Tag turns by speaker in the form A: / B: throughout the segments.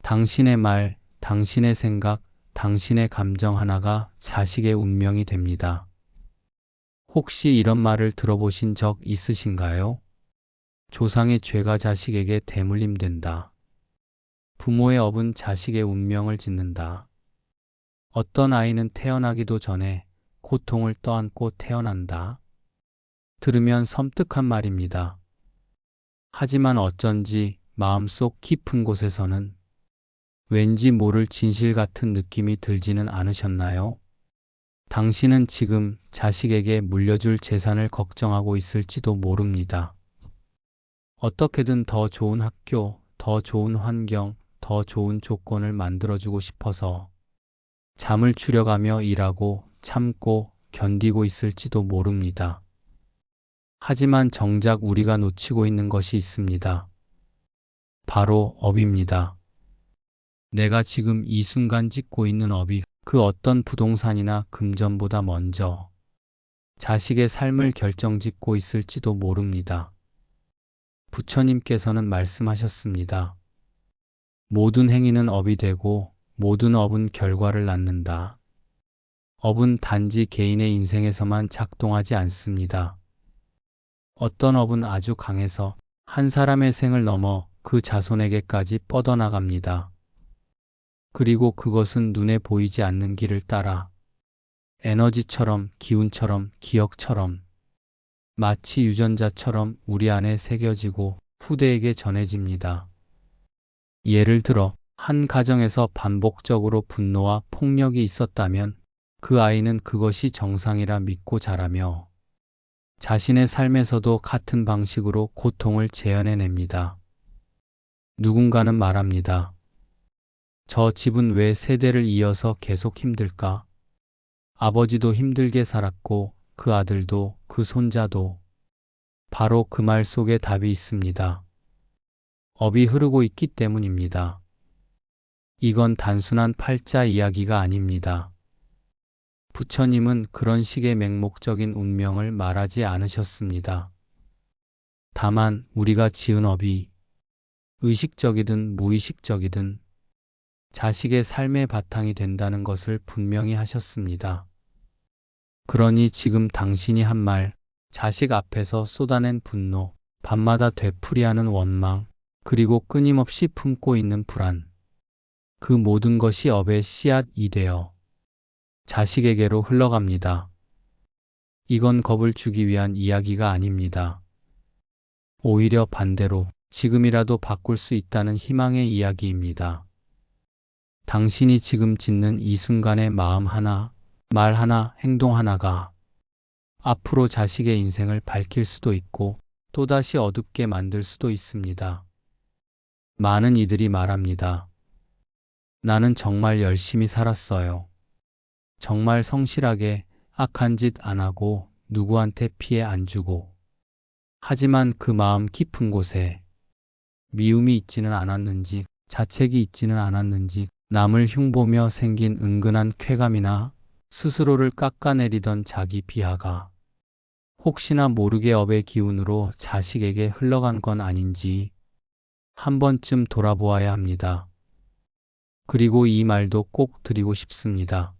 A: 당신의 말, 당신의 생각, 당신의 감정 하나가 자식의 운명이 됩니다. 혹시 이런 말을 들어보신 적 있으신가요? 조상의 죄가 자식에게 대물림된다. 부모의 업은 자식의 운명을 짓는다. 어떤 아이는 태어나기도 전에 고통을 떠안고 태어난다. 들으면 섬뜩한 말입니다. 하지만 어쩐지 마음속 깊은 곳에서는 왠지 모를 진실 같은 느낌이 들지는 않으셨나요? 당신은 지금 자식에게 물려줄 재산을 걱정하고 있을지도 모릅니다. 어떻게든 더 좋은 학교, 더 좋은 환경, 더 좋은 조건을 만들어주고 싶어서 잠을 추려가며 일하고 참고 견디고 있을지도 모릅니다. 하지만 정작 우리가 놓치고 있는 것이 있습니다. 바로 업입니다. 내가 지금 이 순간 짓고 있는 업이 그 어떤 부동산이나 금전보다 먼저 자식의 삶을 결정짓고 있을지도 모릅니다. 부처님께서는 말씀하셨습니다. 모든 행위는 업이 되고 모든 업은 결과를 낳는다. 업은 단지 개인의 인생에서만 작동하지 않습니다. 어떤 업은 아주 강해서 한 사람의 생을 넘어 그 자손에게까지 뻗어나갑니다. 그리고 그것은 눈에 보이지 않는 길을 따라 에너지처럼, 기운처럼, 기억처럼 마치 유전자처럼 우리 안에 새겨지고 후대에게 전해집니다. 예를 들어 한 가정에서 반복적으로 분노와 폭력이 있었다면 그 아이는 그것이 정상이라 믿고 자라며 자신의 삶에서도 같은 방식으로 고통을 재현해냅니다. 누군가는 말합니다. 저 집은 왜 세대를 이어서 계속 힘들까? 아버지도 힘들게 살았고 그 아들도 그 손자도. 바로 그 말 속에 답이 있습니다. 업이 흐르고 있기 때문입니다. 이건 단순한 팔자 이야기가 아닙니다. 부처님은 그런 식의 맹목적인 운명을 말하지 않으셨습니다. 다만 우리가 지은 업이 의식적이든 무의식적이든 자식의 삶의 바탕이 된다는 것을 분명히 하셨습니다. 그러니 지금 당신이 한 말, 자식 앞에서 쏟아낸 분노, 밤마다 되풀이하는 원망, 그리고 끊임없이 품고 있는 불안, 그 모든 것이 업의 씨앗이 되어 자식에게로 흘러갑니다. 이건 겁을 주기 위한 이야기가 아닙니다. 오히려 반대로 지금이라도 바꿀 수 있다는 희망의 이야기입니다. 당신이 지금 짓는 이 순간의 마음 하나, 말 하나, 행동 하나가 앞으로 자식의 인생을 밝힐 수도 있고 또다시 어둡게 만들 수도 있습니다. 많은 이들이 말합니다. 나는 정말 열심히 살았어요. 정말 성실하게 악한 짓 안 하고 누구한테 피해 안 주고. 하지만 그 마음 깊은 곳에 미움이 있지는 않았는지, 자책이 있지는 않았는지, 남을 흉보며 생긴 은근한 쾌감이나 스스로를 깎아내리던 자기 비하가 혹시나 모르게 업의 기운으로 자식에게 흘러간 건 아닌지 한 번쯤 돌아보아야 합니다. 그리고 이 말도 꼭 드리고 싶습니다.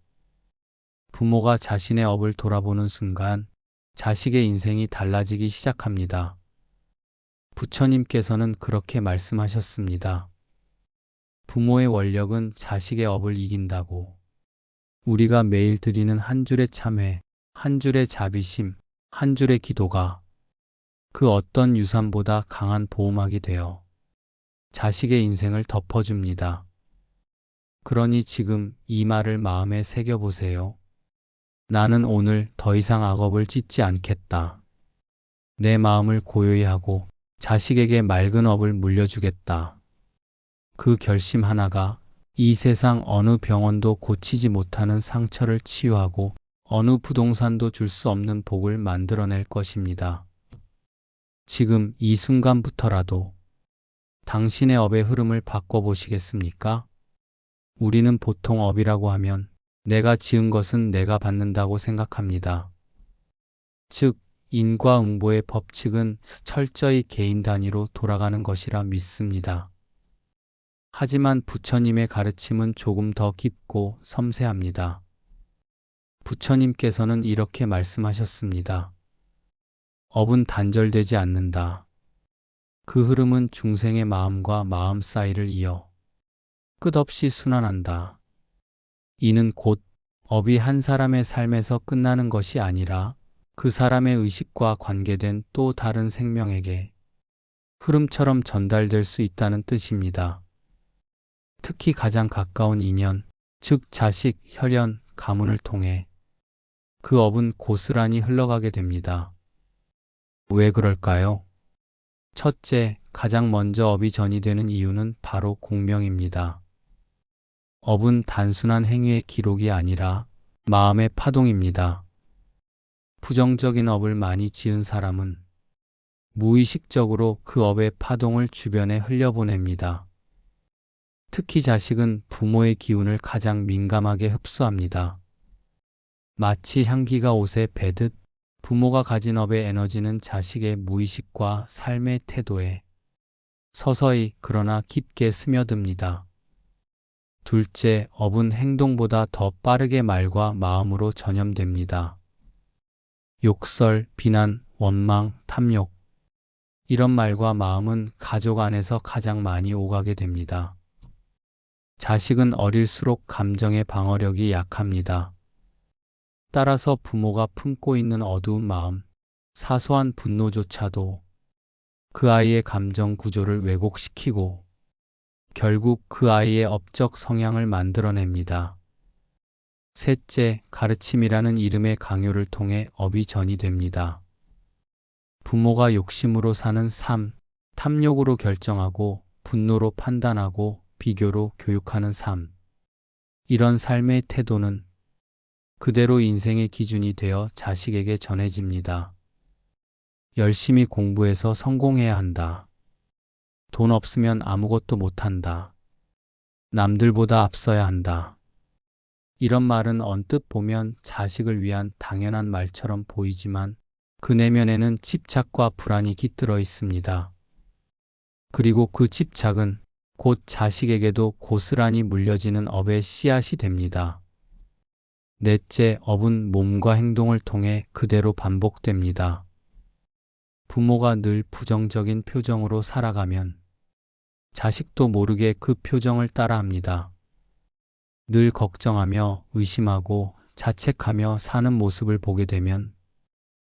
A: 부모가 자신의 업을 돌아보는 순간 자식의 인생이 달라지기 시작합니다. 부처님께서는 그렇게 말씀하셨습니다. 부모의 원력은 자식의 업을 이긴다고. 우리가 매일 드리는 한 줄의 참회, 한 줄의 자비심, 한 줄의 기도가 그 어떤 유산보다 강한 보호막이 되어 자식의 인생을 덮어줍니다. 그러니 지금 이 말을 마음에 새겨보세요. 나는 오늘 더 이상 악업을 짓지 않겠다. 내 마음을 고요히 하고 자식에게 맑은 업을 물려주겠다. 그 결심 하나가 이 세상 어느 병원도 고치지 못하는 상처를 치유하고 어느 부동산도 줄 수 없는 복을 만들어낼 것입니다. 지금 이 순간부터라도 당신의 업의 흐름을 바꿔보시겠습니까? 우리는 보통 업이라고 하면 내가 지은 것은 내가 받는다고 생각합니다. 즉, 인과응보의 법칙은 철저히 개인 단위로 돌아가는 것이라 믿습니다. 하지만 부처님의 가르침은 조금 더 깊고 섬세합니다. 부처님께서는 이렇게 말씀하셨습니다. 업은 단절되지 않는다. 그 흐름은 중생의 마음과 마음 사이를 이어 끝없이 순환한다. 이는 곧 업이 한 사람의 삶에서 끝나는 것이 아니라 그 사람의 의식과 관계된 또 다른 생명에게 흐름처럼 전달될 수 있다는 뜻입니다. 특히 가장 가까운 인연, 즉 자식, 혈연, 가문을 통해 그 업은 고스란히 흘러가게 됩니다. 왜 그럴까요? 첫째, 가장 먼저 업이 전이되는 이유는 바로 공명입니다. 업은 단순한 행위의 기록이 아니라 마음의 파동입니다. 부정적인 업을 많이 지은 사람은 무의식적으로 그 업의 파동을 주변에 흘려보냅니다. 특히 자식은 부모의 기운을 가장 민감하게 흡수합니다. 마치 향기가 옷에 배듯 부모가 가진 업의 에너지는 자식의 무의식과 삶의 태도에 서서히 그러나 깊게 스며듭니다. 둘째, 업은 행동보다 더 빠르게 말과 마음으로 전염됩니다. 욕설, 비난, 원망, 탐욕. 이런 말과 마음은 가족 안에서 가장 많이 오가게 됩니다. 자식은 어릴수록 감정의 방어력이 약합니다. 따라서 부모가 품고 있는 어두운 마음, 사소한 분노조차도 그 아이의 감정 구조를 왜곡시키고 결국 그 아이의 업적 성향을 만들어냅니다. 셋째, 가르침이라는 이름의 강요를 통해 업이 전이됩니다. 부모가 욕심으로 사는 삶, 탐욕으로 결정하고 분노로 판단하고 비교로 교육하는 삶. 이런 삶의 태도는 그대로 인생의 기준이 되어 자식에게 전해집니다. 열심히 공부해서 성공해야 한다. 돈 없으면 아무것도 못한다. 남들보다 앞서야 한다. 이런 말은 언뜻 보면 자식을 위한 당연한 말처럼 보이지만 그 내면에는 집착과 불안이 깃들어 있습니다. 그리고 그 집착은 곧 자식에게도 고스란히 물려지는 업의 씨앗이 됩니다. 넷째, 업은 몸과 행동을 통해 그대로 반복됩니다. 부모가 늘 부정적인 표정으로 살아가면 자식도 모르게 그 표정을 따라합니다. 늘 걱정하며 의심하고 자책하며 사는 모습을 보게 되면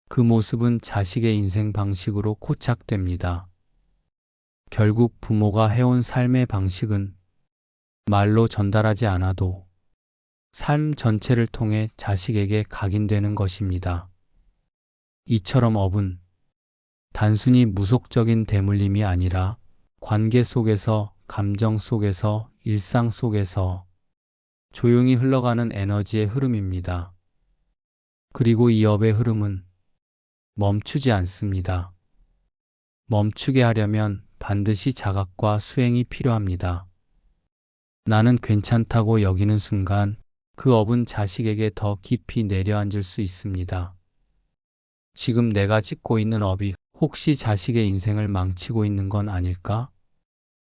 A: 그 모습은 자식의 인생 방식으로 코착됩니다. 결국 부모가 해온 삶의 방식은 말로 전달하지 않아도 삶 전체를 통해 자식에게 각인되는 것입니다. 이처럼 업은 단순히 무속적인 대물림이 아니라 관계 속에서, 감정 속에서, 일상 속에서 조용히 흘러가는 에너지의 흐름입니다. 그리고 이 업의 흐름은 멈추지 않습니다. 멈추게 하려면 반드시 자각과 수행이 필요합니다. 나는 괜찮다고 여기는 순간 그 업은 자식에게 더 깊이 내려앉을 수 있습니다. 지금 내가 짓고 있는 업이 혹시 자식의 인생을 망치고 있는 건 아닐까?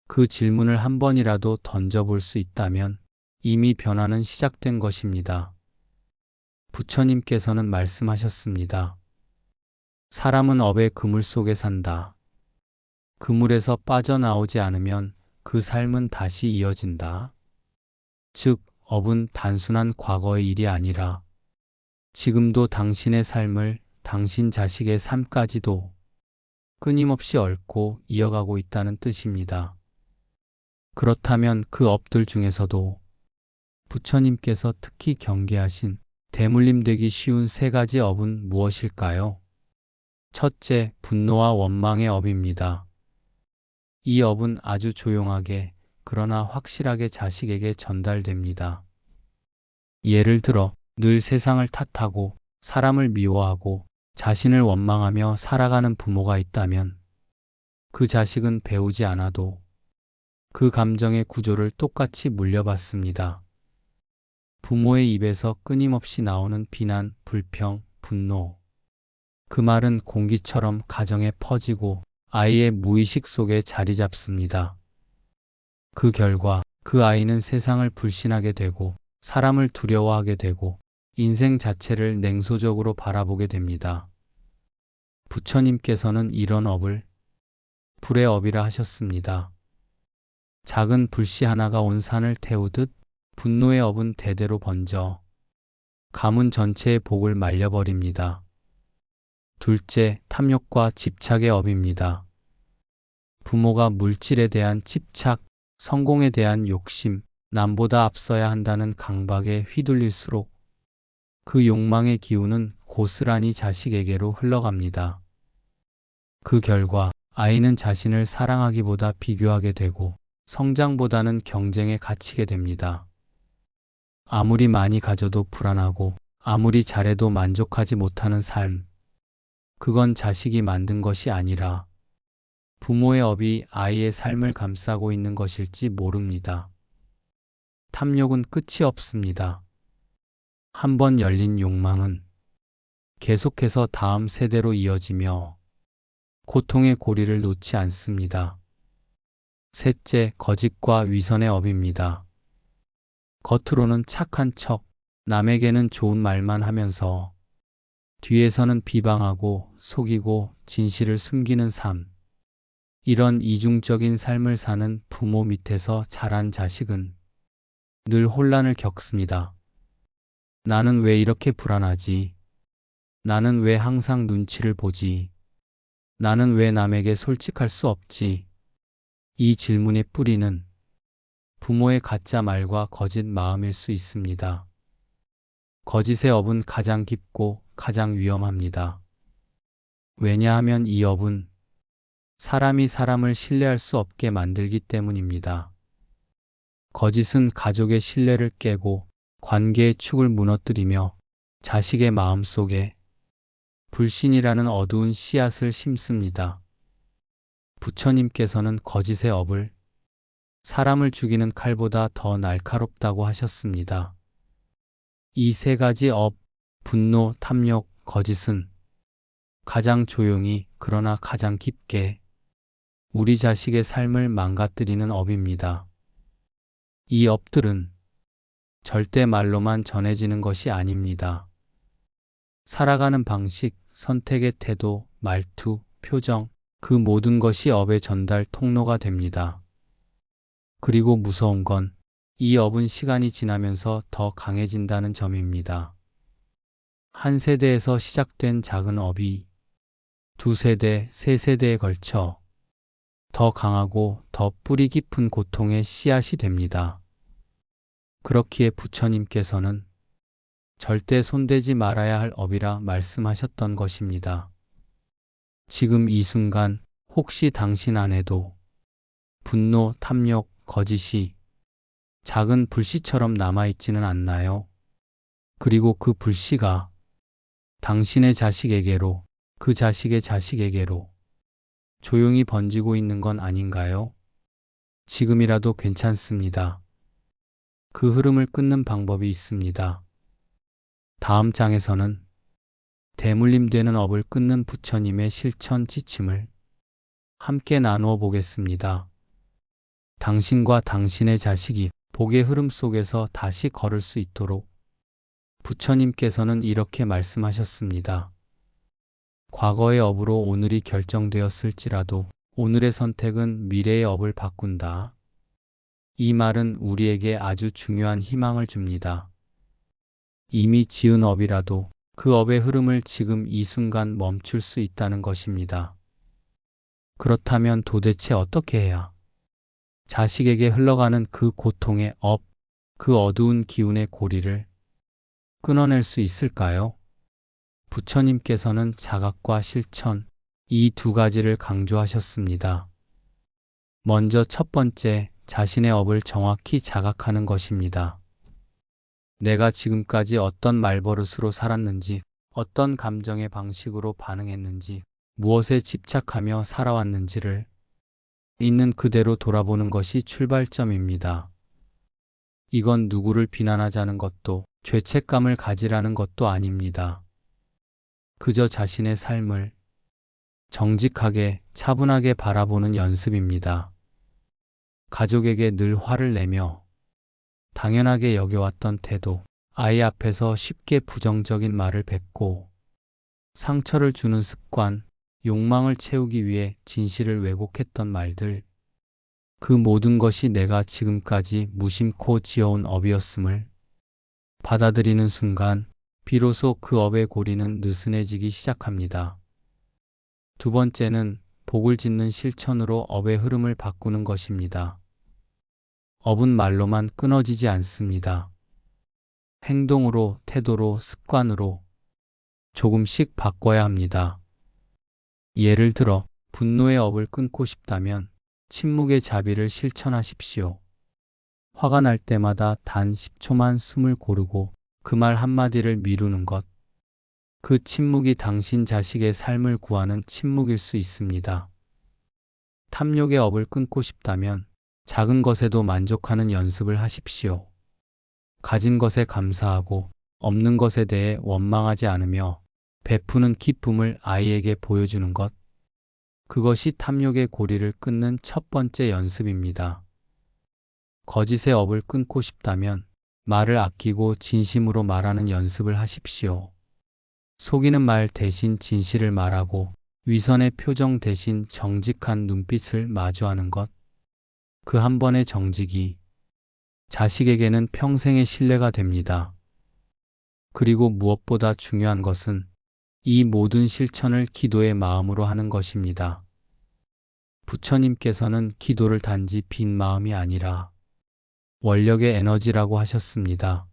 A: 그 질문을 한 번이라도 던져볼 수 있다면 이미 변화는 시작된 것입니다. 부처님께서는 말씀하셨습니다. 사람은 업의 그물 속에 산다. 그물에서 빠져나오지 않으면 그 삶은 다시 이어진다. 즉, 업은 단순한 과거의 일이 아니라 지금도 당신의 삶을, 당신 자식의 삶까지도 끊임없이 얽고 이어가고 있다는 뜻입니다. 그렇다면 그 업들 중에서도 부처님께서 특히 경계하신 대물림되기 쉬운 세 가지 업은 무엇일까요? 첫째, 분노와 원망의 업입니다. 이 업은 아주 조용하게 그러나 확실하게 자식에게 전달됩니다. 예를 들어 늘 세상을 탓하고 사람을 미워하고 자신을 원망하며 살아가는 부모가 있다면 그 자식은 배우지 않아도 그 감정의 구조를 똑같이 물려받습니다. 부모의 입에서 끊임없이 나오는 비난, 불평, 분노. 그 말은 공기처럼 가정에 퍼지고 아이의 무의식 속에 자리 잡습니다. 그 결과 그 아이는 세상을 불신하게 되고 사람을 두려워하게 되고 인생 자체를 냉소적으로 바라보게 됩니다. 부처님께서는 이런 업을 불의 업이라 하셨습니다. 작은 불씨 하나가 온 산을 태우듯 분노의 업은 대대로 번져 가문 전체의 복을 말려버립니다. 둘째, 탐욕과 집착의 업입니다. 부모가 물질에 대한 집착, 성공에 대한 욕심, 남보다 앞서야 한다는 강박에 휘둘릴수록 그 욕망의 기운은 고스란히 자식에게로 흘러갑니다. 그 결과 아이는 자신을 사랑하기보다 비교하게 되고 성장보다는 경쟁에 갇히게 됩니다. 아무리 많이 가져도 불안하고 아무리 잘해도 만족하지 못하는 삶. 그건 자식이 만든 것이 아니라 부모의 업이 아이의 삶을 감싸고 있는 것일지 모릅니다. 탐욕은 끝이 없습니다. 한번 열린 욕망은 계속해서 다음 세대로 이어지며 고통의 고리를 놓지 않습니다. 셋째, 거짓과 위선의 업입니다. 겉으로는 착한 척, 남에게는 좋은 말만 하면서 뒤에서는 비방하고 속이고 진실을 숨기는 삶. 이런 이중적인 삶을 사는 부모 밑에서 자란 자식은 늘 혼란을 겪습니다. 나는 왜 이렇게 불안하지? 나는 왜 항상 눈치를 보지? 나는 왜 남에게 솔직할 수 없지? 이 질문의 뿌리는 부모의 가짜 말과 거짓 마음일 수 있습니다. 거짓의 업은 가장 깊고 가장 위험합니다. 왜냐하면 이 업은 사람이 사람을 신뢰할 수 없게 만들기 때문입니다. 거짓은 가족의 신뢰를 깨고 관계의 축을 무너뜨리며 자식의 마음속에 불신이라는 어두운 씨앗을 심습니다. 부처님께서는 거짓의 업을 사람을 죽이는 칼보다 더 날카롭다고 하셨습니다. 이 세 가지 업, 분노, 탐욕, 거짓은 가장 조용히 그러나 가장 깊게 우리 자식의 삶을 망가뜨리는 업입니다. 이 업들은 절대 말로만 전해지는 것이 아닙니다. 살아가는 방식, 선택의 태도, 말투, 표정, 그 모든 것이 업의 전달 통로가 됩니다. 그리고 무서운 건 이 업은 시간이 지나면서 더 강해진다는 점입니다. 한 세대에서 시작된 작은 업이 두 세대, 세 세대에 걸쳐 더 강하고 더 뿌리 깊은 고통의 씨앗이 됩니다. 그렇기에 부처님께서는 절대 손대지 말아야 할 업이라 말씀하셨던 것입니다. 지금 이 순간 혹시 당신 안에도 분노, 탐욕, 거짓이 작은 불씨처럼 남아있지는 않나요? 그리고 그 불씨가 당신의 자식에게로, 그 자식의 자식에게로 조용히 번지고 있는 건 아닌가요? 지금이라도 괜찮습니다. 그 흐름을 끊는 방법이 있습니다. 다음 장에서는 대물림되는 업을 끊는 부처님의 실천 지침을 함께 나누어 보겠습니다. 당신과 당신의 자식이 복의 흐름 속에서 다시 걸을 수 있도록 부처님께서는 이렇게 말씀하셨습니다. 과거의 업으로 오늘이 결정되었을지라도 오늘의 선택은 미래의 업을 바꾼다. 이 말은 우리에게 아주 중요한 희망을 줍니다. 이미 지은 업이라도 그 업의 흐름을 지금 이 순간 멈출 수 있다는 것입니다. 그렇다면 도대체 어떻게 해야 자식에게 흘러가는 그 고통의 업, 그 어두운 기운의 고리를 끊어낼 수 있을까요? 부처님께서는 자각과 실천, 이 두 가지를 강조하셨습니다. 먼저 첫 번째, 자신의 업을 정확히 자각하는 것입니다. 내가 지금까지 어떤 말버릇으로 살았는지, 어떤 감정의 방식으로 반응했는지, 무엇에 집착하며 살아왔는지를 있는 그대로 돌아보는 것이 출발점입니다. 이건 누구를 비난하자는 것도 죄책감을 가지라는 것도 아닙니다. 그저 자신의 삶을 정직하게 차분하게 바라보는 연습입니다. 가족에게 늘 화를 내며 당연하게 여겨왔던 태도, 아이 앞에서 쉽게 부정적인 말을 뱉고 상처를 주는 습관, 욕망을 채우기 위해 진실을 왜곡했던 말들, 그 모든 것이 내가 지금까지 무심코 지어온 업이었음을 받아들이는 순간 비로소 그 업의 고리는 느슨해지기 시작합니다. 두 번째는 복을 짓는 실천으로 업의 흐름을 바꾸는 것입니다. 업은 말로만 끊어지지 않습니다. 행동으로, 태도로, 습관으로 조금씩 바꿔야 합니다. 예를 들어 분노의 업을 끊고 싶다면 침묵의 자비를 실천하십시오. 화가 날 때마다 단 10초만 숨을 고르고 그 말 한마디를 미루는 것. 그 침묵이 당신 자식의 삶을 구하는 침묵일 수 있습니다. 탐욕의 업을 끊고 싶다면 작은 것에도 만족하는 연습을 하십시오. 가진 것에 감사하고 없는 것에 대해 원망하지 않으며 베푸는 기쁨을 아이에게 보여주는 것. 그것이 탐욕의 고리를 끊는 첫 번째 연습입니다. 거짓의 업을 끊고 싶다면 말을 아끼고 진심으로 말하는 연습을 하십시오. 속이는 말 대신 진실을 말하고 위선의 표정 대신 정직한 눈빛을 마주하는 것. 그 한 번의 정직이 자식에게는 평생의 신뢰가 됩니다. 그리고 무엇보다 중요한 것은 이 모든 실천을 기도의 마음으로 하는 것입니다. 부처님께서는 기도를 단지 빈 마음이 아니라 원력의 에너지라고 하셨습니다.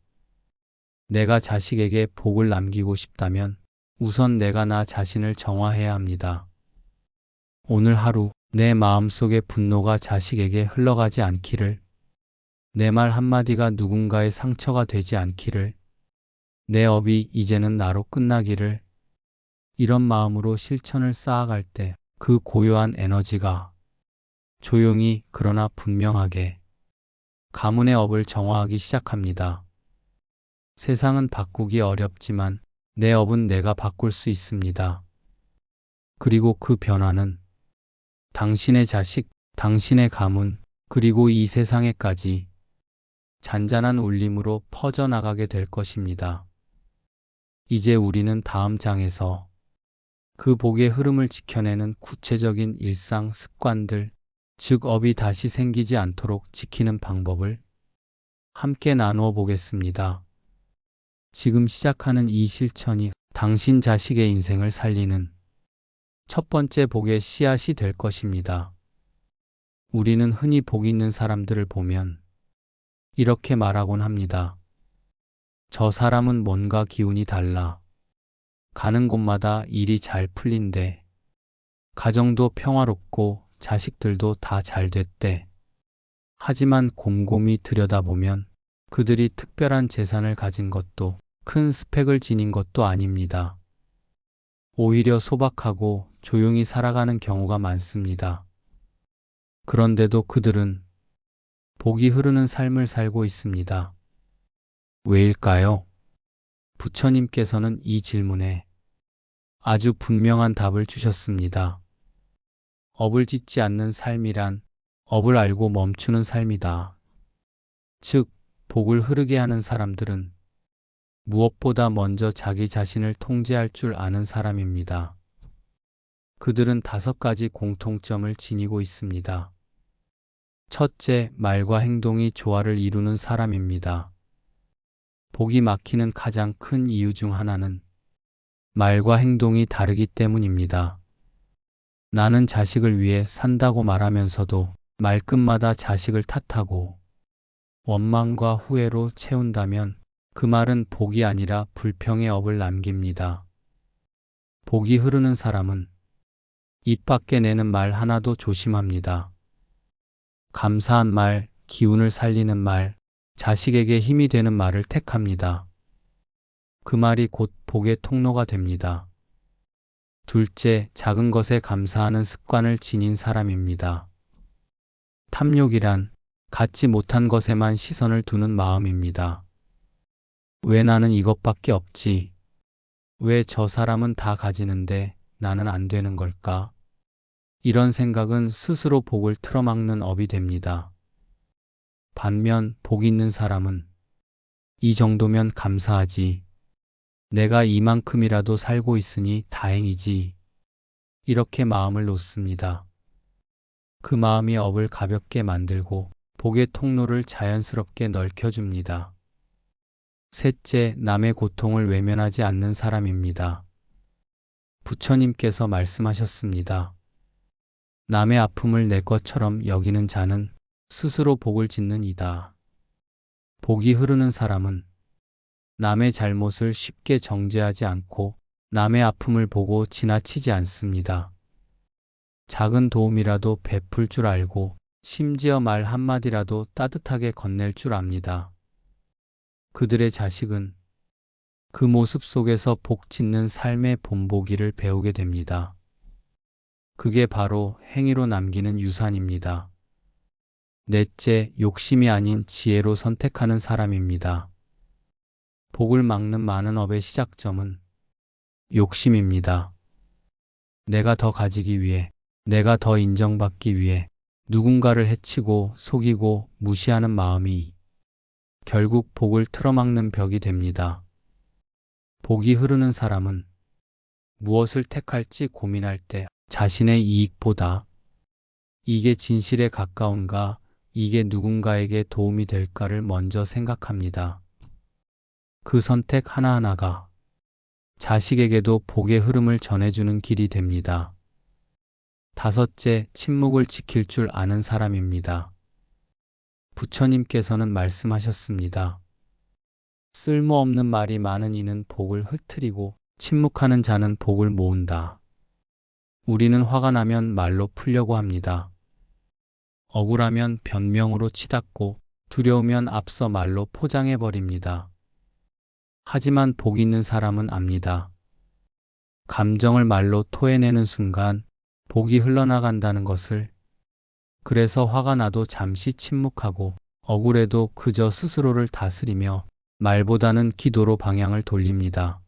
A: 내가 자식에게 복을 남기고 싶다면 우선 내가 나 자신을 정화해야 합니다. 오늘 하루 내 마음속의 분노가 자식에게 흘러가지 않기를, 내 말 한마디가 누군가의 상처가 되지 않기를, 내 업이 이제는 나로 끝나기를, 이런 마음으로 실천을 쌓아갈 때 그 고요한 에너지가 조용히 그러나 분명하게 가문의 업을 정화하기 시작합니다. 세상은 바꾸기 어렵지만 내 업은 내가 바꿀 수 있습니다. 그리고 그 변화는 당신의 자식, 당신의 가문, 그리고 이 세상에까지 잔잔한 울림으로 퍼져나가게 될 것입니다. 이제 우리는 다음 장에서 그 복의 흐름을 지켜내는 구체적인 일상 습관들, 즉 업이 다시 생기지 않도록 지키는 방법을 함께 나누어 보겠습니다. 지금 시작하는 이 실천이 당신 자식의 인생을 살리는 첫 번째 복의 씨앗이 될 것입니다. 우리는 흔히 복 있는 사람들을 보면 이렇게 말하곤 합니다. 저 사람은 뭔가 기운이 달라. 가는 곳마다 일이 잘 풀린대. 가정도 평화롭고 자식들도 다 잘 됐대. 하지만 곰곰이 들여다보면 그들이 특별한 재산을 가진 것도 큰 스펙을 지닌 것도 아닙니다. 오히려 소박하고 조용히 살아가는 경우가 많습니다. 그런데도 그들은 복이 흐르는 삶을 살고 있습니다. 왜일까요? 부처님께서는 이 질문에 아주 분명한 답을 주셨습니다. 업을 짓지 않는 삶이란 업을 알고 멈추는 삶이다. 즉, 복을 흐르게 하는 사람들은 무엇보다 먼저 자기 자신을 통제할 줄 아는 사람입니다. 그들은 5가지 공통점을 지니고 있습니다. 첫째, 말과 행동이 조화를 이루는 사람입니다. 복이 막히는 가장 큰 이유 중 하나는 말과 행동이 다르기 때문입니다. 나는 자식을 위해 산다고 말하면서도 말끝마다 자식을 탓하고 원망과 후회로 채운다면 그 말은 복이 아니라 불평의 업을 남깁니다. 복이 흐르는 사람은 입 밖에 내는 말 하나도 조심합니다. 감사한 말, 기운을 살리는 말, 자식에게 힘이 되는 말을 택합니다. 그 말이 곧 복의 통로가 됩니다. 둘째, 작은 것에 감사하는 습관을 지닌 사람입니다. 탐욕이란 갖지 못한 것에만 시선을 두는 마음입니다. 왜 나는 이것밖에 없지? 왜 저 사람은 다 가지는데 나는 안 되는 걸까? 이런 생각은 스스로 복을 틀어막는 업이 됩니다. 반면 복 있는 사람은 이 정도면 감사하지. 내가 이만큼이라도 살고 있으니 다행이지. 이렇게 마음을 놓습니다. 그 마음이 업을 가볍게 만들고 복의 통로를 자연스럽게 넓혀줍니다. 셋째, 남의 고통을 외면하지 않는 사람입니다. 부처님께서 말씀하셨습니다. 남의 아픔을 내 것처럼 여기는 자는 스스로 복을 짓는 이다. 복이 흐르는 사람은 남의 잘못을 쉽게 정죄하지 않고 남의 아픔을 보고 지나치지 않습니다. 작은 도움이라도 베풀 줄 알고 심지어 말 한마디라도 따뜻하게 건넬 줄 압니다. 그들의 자식은 그 모습 속에서 복 짓는 삶의 본보기를 배우게 됩니다. 그게 바로 행위로 남기는 유산입니다. 넷째, 욕심이 아닌 지혜로 선택하는 사람입니다. 복을 막는 많은 업의 시작점은 욕심입니다. 내가 더 가지기 위해, 내가 더 인정받기 위해 누군가를 해치고 속이고 무시하는 마음이 결국 복을 틀어막는 벽이 됩니다. 복이 흐르는 사람은 무엇을 택할지 고민할 때 자신의 이익보다 이게 진실에 가까운가, 이게 누군가에게 도움이 될까를 먼저 생각합니다. 그 선택 하나하나가 자식에게도 복의 흐름을 전해주는 길이 됩니다. 다섯째, 침묵을 지킬 줄 아는 사람입니다. 부처님께서는 말씀하셨습니다. 쓸모없는 말이 많은 이는 복을 흩트리고 침묵하는 자는 복을 모은다. 우리는 화가 나면 말로 풀려고 합니다. 억울하면 변명으로 치닫고 두려우면 앞서 말로 포장해버립니다. 하지만 복 있는 사람은 압니다. 감정을 말로 토해내는 순간 복이 흘러나간다는 것을. 그래서 화가 나도 잠시 침묵하고 억울해도 그저 스스로를 다스리며 말보다는 기도로 방향을 돌립니다.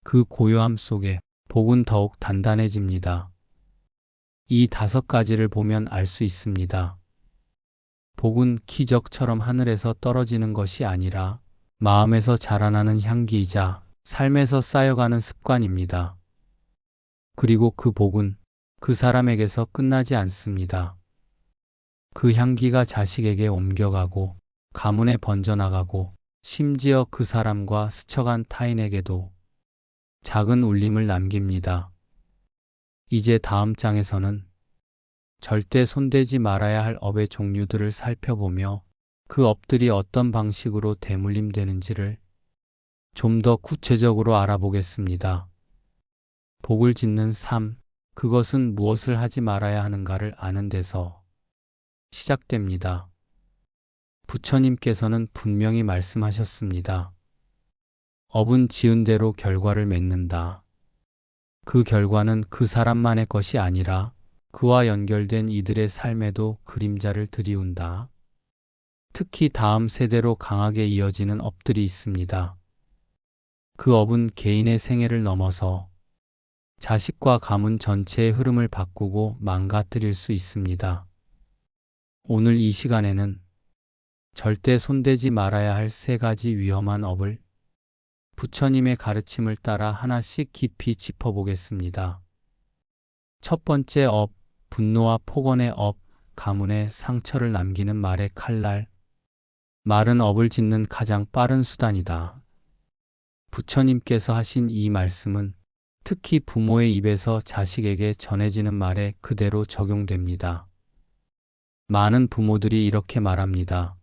A: 그 고요함 속에 복은 더욱 단단해집니다. 이 5가지를 보면 알 수 있습니다. 복은 기적처럼 하늘에서 떨어지는 것이 아니라 마음에서 자라나는 향기이자 삶에서 쌓여가는 습관입니다. 그리고 그 복은 그 사람에게서 끝나지 않습니다. 그 향기가 자식에게 옮겨가고 가문에 번져나가고 심지어 그 사람과 스쳐간 타인에게도 작은 울림을 남깁니다. 이제 다음 장에서는 절대 손대지 말아야 할 업의 종류들을 살펴보며 그 업들이 어떤 방식으로 대물림되는지를 좀 더 구체적으로 알아보겠습니다. 복을 짓는 삶, 그것은 무엇을 하지 말아야 하는가를 아는 데서 시작됩니다. 부처님께서는 분명히 말씀하셨습니다. 업은 지은 대로 결과를 맺는다. 그 결과는 그 사람만의 것이 아니라 그와 연결된 이들의 삶에도 그림자를 들이운다. 특히 다음 세대로 강하게 이어지는 업들이 있습니다. 그 업은 개인의 생애를 넘어서 자식과 가문 전체의 흐름을 바꾸고 망가뜨릴 수 있습니다. 오늘 이 시간에는 절대 손대지 말아야 할 3가지 위험한 업을 부처님의 가르침을 따라 하나씩 깊이 짚어보겠습니다. 첫 번째 업, 분노와 폭언의 업, 가문에 상처를 남기는 말의 칼날. 말은 업을 짓는 가장 빠른 수단이다. 부처님께서 하신 이 말씀은 특히 부모의 입에서 자식에게 전해지는 말에 그대로 적용됩니다. 많은 부모들이 이렇게 말합니다.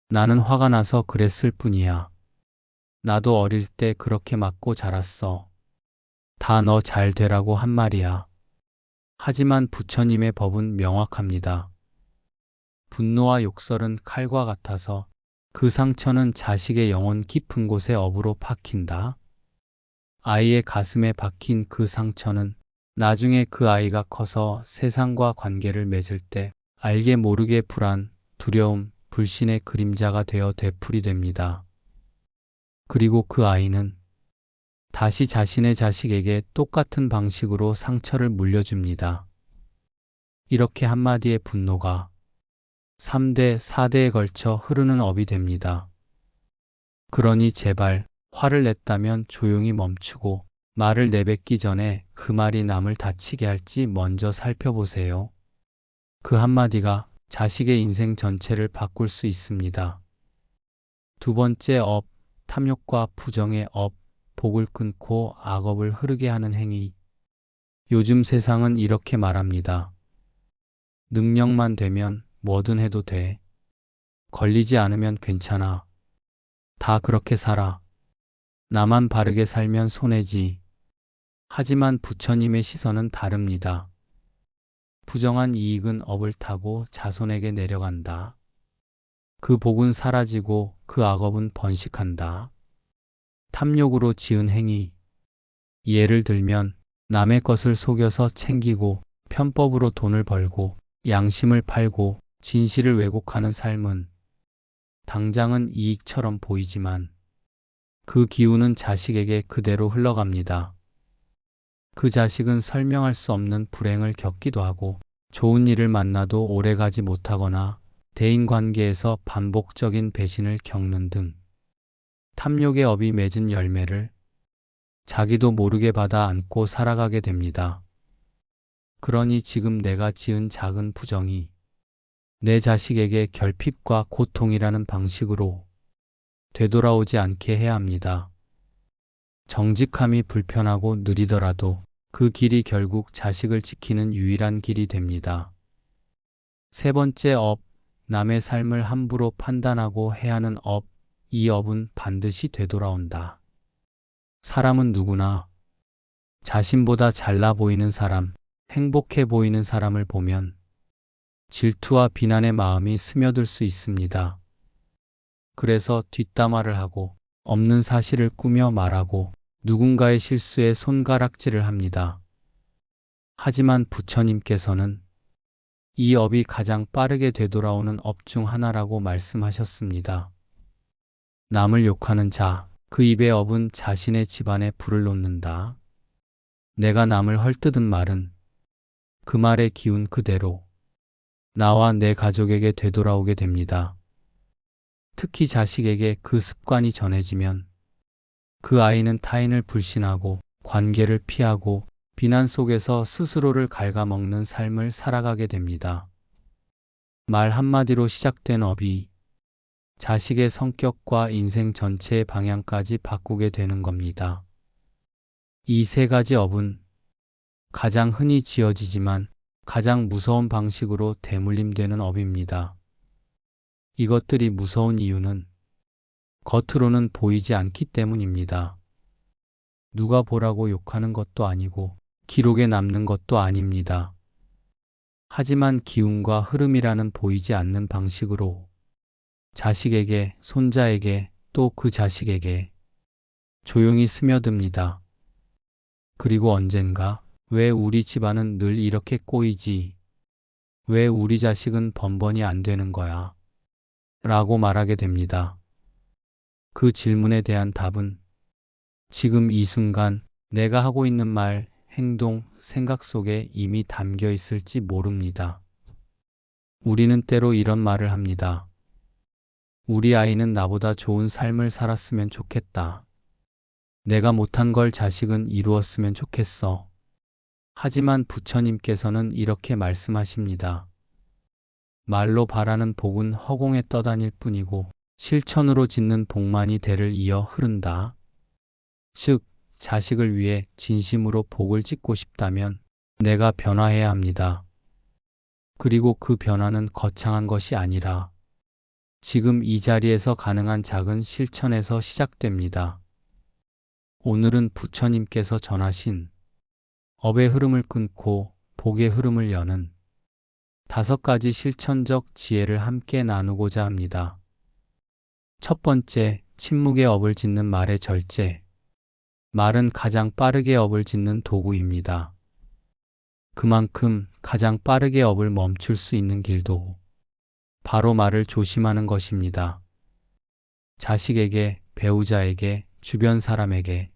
A: 나는 화가 나서 그랬을 뿐이야. 나도 어릴 때 그렇게 맞고 자랐어. 다 너 잘 되라고 한 말이야. 하지만 부처님의 법은 명확합니다. 분노와 욕설은 칼과 같아서 그 상처는 자식의 영혼 깊은 곳에 업으로 박힌다. 아이의 가슴에 박힌 그 상처는 나중에 그 아이가 커서 세상과 관계를 맺을 때 알게 모르게 불안, 두려움, 불신의 그림자가 되어 되풀이됩니다. 그리고 그 아이는 다시 자신의 자식에게 똑같은 방식으로 상처를 물려줍니다. 이렇게 한마디의 분노가 3대, 4대에 걸쳐 흐르는 업이 됩니다. 그러니 제발 화를 냈다면 조용히 멈추고 말을 내뱉기 전에 그 말이 남을 다치게 할지 먼저 살펴보세요. 그 한마디가 자식의 인생 전체를 바꿀 수 있습니다. 두 번째 업, 탐욕과 부정의 업, 복을 끊고 악업을 흐르게 하는 행위. 요즘 세상은 이렇게 말합니다. 능력만 되면 뭐든 해도 돼. 걸리지 않으면 괜찮아. 다 그렇게 살아. 나만 바르게 살면 손해지. 하지만 부처님의 시선은 다릅니다. 부정한 이익은 업을 타고 자손에게 내려간다. 그 복은 사라지고 그 악업은 번식한다. 탐욕으로 지은 행위. 예를 들면 남의 것을 속여서 챙기고 편법으로 돈을 벌고 양심을 팔고 진실을 왜곡하는 삶은 당장은 이익처럼 보이지만 그 기운은 자식에게 그대로 흘러갑니다. 그 자식은 설명할 수 없는 불행을 겪기도 하고 좋은 일을 만나도 오래가지 못하거나 대인관계에서 반복적인 배신을 겪는 등 탐욕의 업이 맺은 열매를 자기도 모르게 받아 안고 살아가게 됩니다. 그러니 지금 내가 지은 작은 부정이 내 자식에게 결핍과 고통이라는 방식으로 되돌아오지 않게 해야 합니다. 정직함이 불편하고 느리더라도 그 길이 결국 자식을 지키는 유일한 길이 됩니다. 세 번째 업, 남의 삶을 함부로 판단하고 해하는 업, 이 업은 반드시 되돌아온다. 사람은 누구나 자신보다 잘나 보이는 사람, 행복해 보이는 사람을 보면 질투와 비난의 마음이 스며들 수 있습니다. 그래서 뒷담화를 하고 없는 사실을 꾸며 말하고 누군가의 실수에 손가락질을 합니다. 하지만 부처님께서는 이 업이 가장 빠르게 되돌아오는 업 중 하나라고 말씀하셨습니다. 남을 욕하는 자, 그 입의 업은 자신의 집안에 불을 놓는다. 내가 남을 헐뜯은 말은 그 말의 기운 그대로 나와 내 가족에게 되돌아오게 됩니다. 특히 자식에게 그 습관이 전해지면 그 아이는 타인을 불신하고 관계를 피하고 비난 속에서 스스로를 갉아먹는 삶을 살아가게 됩니다. 말 한마디로 시작된 업이 자식의 성격과 인생 전체의 방향까지 바꾸게 되는 겁니다. 이 세 가지 업은 가장 흔히 지어지지만 가장 무서운 방식으로 대물림되는 업입니다. 이것들이 무서운 이유는 겉으로는 보이지 않기 때문입니다. 누가 보라고 욕하는 것도 아니고 기록에 남는 것도 아닙니다. 하지만 기운과 흐름이라는 보이지 않는 방식으로 자식에게, 손자에게, 또 그 자식에게 조용히 스며듭니다. 그리고 언젠가 왜 우리 집안은 늘 이렇게 꼬이지? 왜 우리 자식은 번번이 안 되는 거야? 라고 말하게 됩니다. 그 질문에 대한 답은 지금 이 순간 내가 하고 있는 말, 행동, 생각 속에 이미 담겨 있을지 모릅니다. 우리는 때로 이런 말을 합니다. 우리 아이는 나보다 좋은 삶을 살았으면 좋겠다. 내가 못한 걸 자식은 이루었으면 좋겠어. 하지만 부처님께서는 이렇게 말씀하십니다. 말로 바라는 복은 허공에 떠다닐 뿐이고 실천으로 짓는 복만이 대를 이어 흐른다. 즉, 자식을 위해 진심으로 복을 짓고 싶다면 내가 변화해야 합니다. 그리고 그 변화는 거창한 것이 아니라 지금 이 자리에서 가능한 작은 실천에서 시작됩니다. 오늘은 부처님께서 전하신 업의 흐름을 끊고 복의 흐름을 여는 5가지 실천적 지혜를 함께 나누고자 합니다. 첫 번째, 침묵의 업을 짓는 말의 절제. 말은 가장 빠르게 업을 짓는 도구입니다. 그만큼 가장 빠르게 업을 멈출 수 있는 길도 바로 말을 조심하는 것입니다. 자식에게, 배우자에게, 주변 사람에게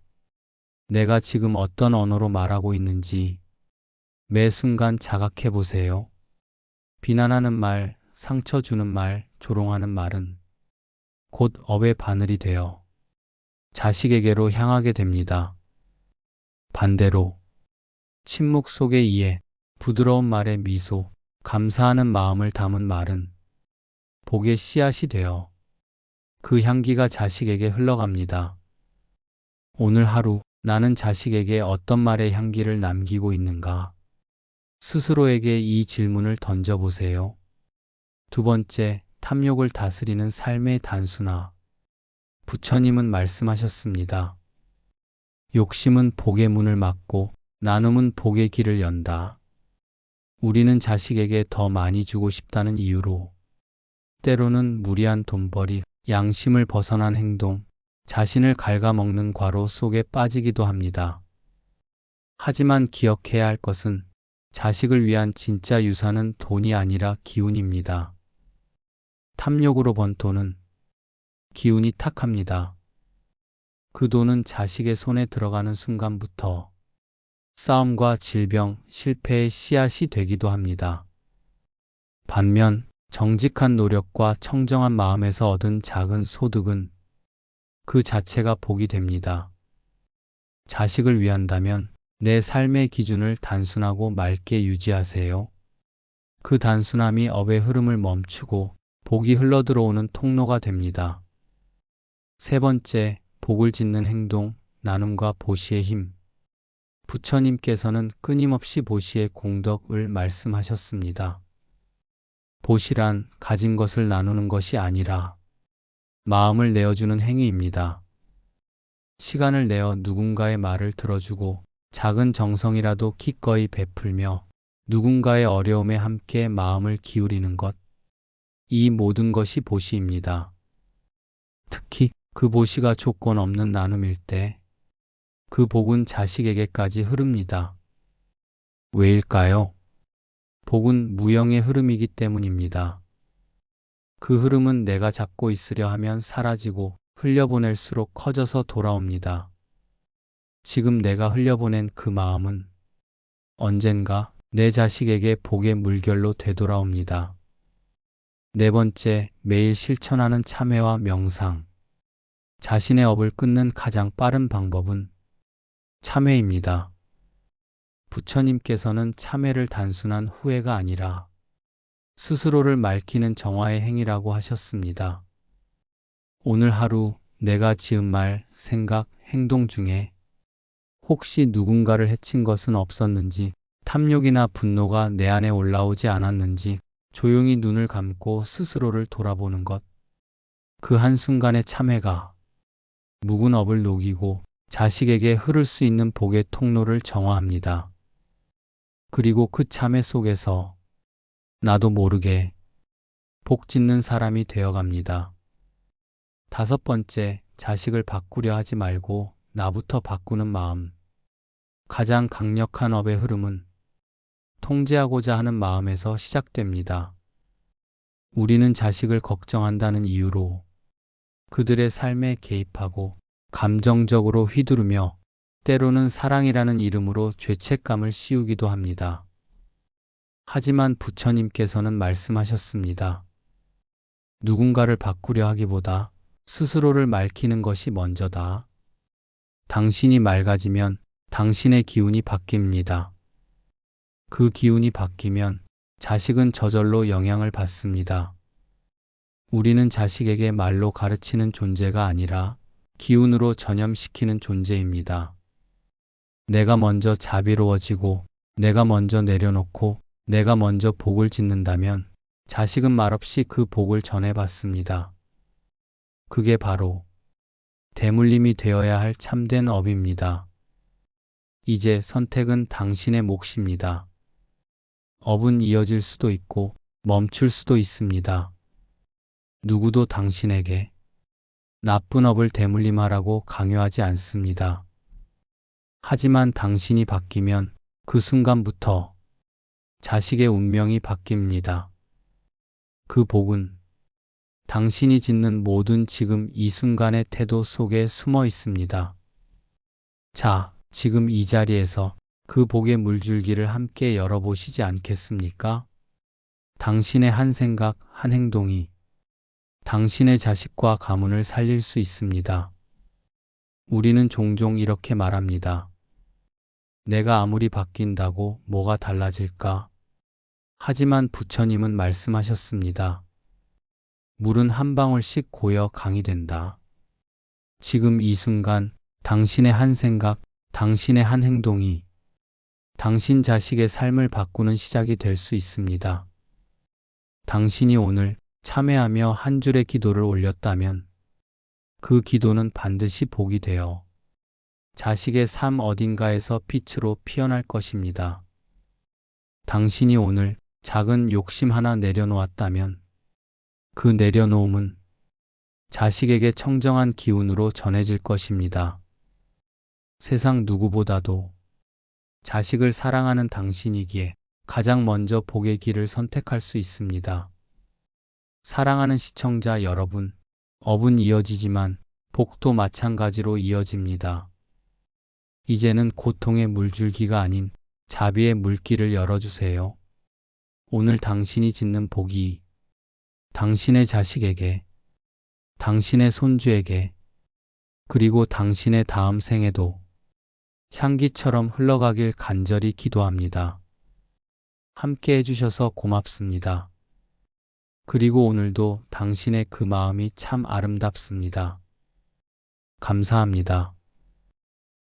A: 내가 지금 어떤 언어로 말하고 있는지 매 순간 자각해 보세요. 비난하는 말, 상처 주는 말, 조롱하는 말은 곧 업의 바늘이 되어 자식에게로 향하게 됩니다. 반대로 침묵 속의 이해, 부드러운 말의 미소, 감사하는 마음을 담은 말은 복의 씨앗이 되어 그 향기가 자식에게 흘러갑니다. 오늘 하루 나는 자식에게 어떤 말의 향기를 남기고 있는가? 스스로에게 이 질문을 던져보세요. 두 번째, 탐욕을 다스리는 삶의 단순화. 부처님은 말씀하셨습니다. 욕심은 복의 문을 막고 나눔은 복의 길을 연다. 우리는 자식에게 더 많이 주고 싶다는 이유로 때로는 무리한 돈벌이, 양심을 벗어난 행동, 자신을 갉아먹는 과로 속에 빠지기도 합니다. 하지만 기억해야 할 것은 자식을 위한 진짜 유산은 돈이 아니라 기운입니다. 탐욕으로 번 돈은 기운이 탁합니다. 그 돈은 자식의 손에 들어가는 순간부터 싸움과 질병, 실패의 씨앗이 되기도 합니다. 반면 정직한 노력과 청정한 마음에서 얻은 작은 소득은 그 자체가 복이 됩니다. 자식을 위한다면 내 삶의 기준을 단순하고 맑게 유지하세요. 그 단순함이 업의 흐름을 멈추고 복이 흘러들어오는 통로가 됩니다. 세 번째, 복을 짓는 행동, 나눔과 보시의 힘. 부처님께서는 끊임없이 보시의 공덕을 말씀하셨습니다. 보시란 가진 것을 나누는 것이 아니라 마음을 내어주는 행위입니다. 시간을 내어 누군가의 말을 들어주고 작은 정성이라도 기꺼이 베풀며 누군가의 어려움에 함께 마음을 기울이는 것. 이 모든 것이 보시입니다. 특히 그 보시가 조건 없는 나눔일 때 그 복은 자식에게까지 흐릅니다. 왜일까요? 복은 무형의 흐름이기 때문입니다. 그 흐름은 내가 잡고 있으려 하면 사라지고 흘려보낼수록 커져서 돌아옵니다. 지금 내가 흘려보낸 그 마음은 언젠가 내 자식에게 복의 물결로 되돌아옵니다. 네 번째, 매일 실천하는 참회와 명상. 자신의 업을 끊는 가장 빠른 방법은 참회입니다. 부처님께서는 참회를 단순한 후회가 아니라 스스로를 맑히는 정화의 행위라고 하셨습니다. 오늘 하루 내가 지은 말, 생각, 행동 중에 혹시 누군가를 해친 것은 없었는지, 탐욕이나 분노가 내 안에 올라오지 않았는지 조용히 눈을 감고 스스로를 돌아보는 것. 그 한순간의 참회가 묵은 업을 녹이고 자식에게 흐를 수 있는 복의 통로를 정화합니다. 그리고 그 참회 속에서 나도 모르게 복 짓는 사람이 되어갑니다. 다섯 번째, 자식을 바꾸려 하지 말고 나부터 바꾸는 마음. 가장 강력한 업의 흐름은 통제하고자 하는 마음에서 시작됩니다. 우리는 자식을 걱정한다는 이유로 그들의 삶에 개입하고 감정적으로 휘두르며 때로는 사랑이라는 이름으로 죄책감을 씌우기도 합니다. 하지만 부처님께서는 말씀하셨습니다. 누군가를 바꾸려 하기보다 스스로를 맑히는 것이 먼저다. 당신이 맑아지면 당신의 기운이 바뀝니다. 그 기운이 바뀌면 자식은 저절로 영향을 받습니다. 우리는 자식에게 말로 가르치는 존재가 아니라 기운으로 전염시키는 존재입니다. 내가 먼저 자비로워지고 내가 먼저 내려놓고 내가 먼저 복을 짓는다면 자식은 말없이 그 복을 전해받습니다. 그게 바로 대물림이 되어야 할 참된 업입니다. 이제 선택은 당신의 몫입니다. 업은 이어질 수도 있고 멈출 수도 있습니다. 누구도 당신에게 나쁜 업을 대물림하라고 강요하지 않습니다. 하지만 당신이 바뀌면 그 순간부터 자식의 운명이 바뀝니다. 그 복은 당신이 짓는 모든 지금 이 순간의 태도 속에 숨어 있습니다. 자, 지금 이 자리에서 그 복의 물줄기를 함께 열어보시지 않겠습니까? 당신의 한 생각, 한 행동이 당신의 자식과 가문을 살릴 수 있습니다. 우리는 종종 이렇게 말합니다. 내가 아무리 바뀐다고 뭐가 달라질까? 하지만 부처님은 말씀하셨습니다. 물은 한 방울씩 고여 강이 된다. 지금 이 순간 당신의 한 생각, 당신의 한 행동이 당신 자식의 삶을 바꾸는 시작이 될 수 있습니다. 당신이 오늘 참회하며 한 줄의 기도를 올렸다면 그 기도는 반드시 복이 되어 자식의 삶 어딘가에서 빛으로 피어날 것입니다. 당신이 오늘 작은 욕심 하나 내려놓았다면 그 내려놓음은 자식에게 청정한 기운으로 전해질 것입니다. 세상 누구보다도 자식을 사랑하는 당신이기에 가장 먼저 복의 길을 선택할 수 있습니다. 사랑하는 시청자 여러분, 업은 이어지지만 복도 마찬가지로 이어집니다. 이제는 고통의 물줄기가 아닌 자비의 물길을 열어주세요. 오늘 당신이 짓는 복이 당신의 자식에게, 당신의 손주에게, 그리고 당신의 다음 생에도 향기처럼 흘러가길 간절히 기도합니다. 함께 해주셔서 고맙습니다. 그리고 오늘도 당신의 그 마음이 참 아름답습니다. 감사합니다.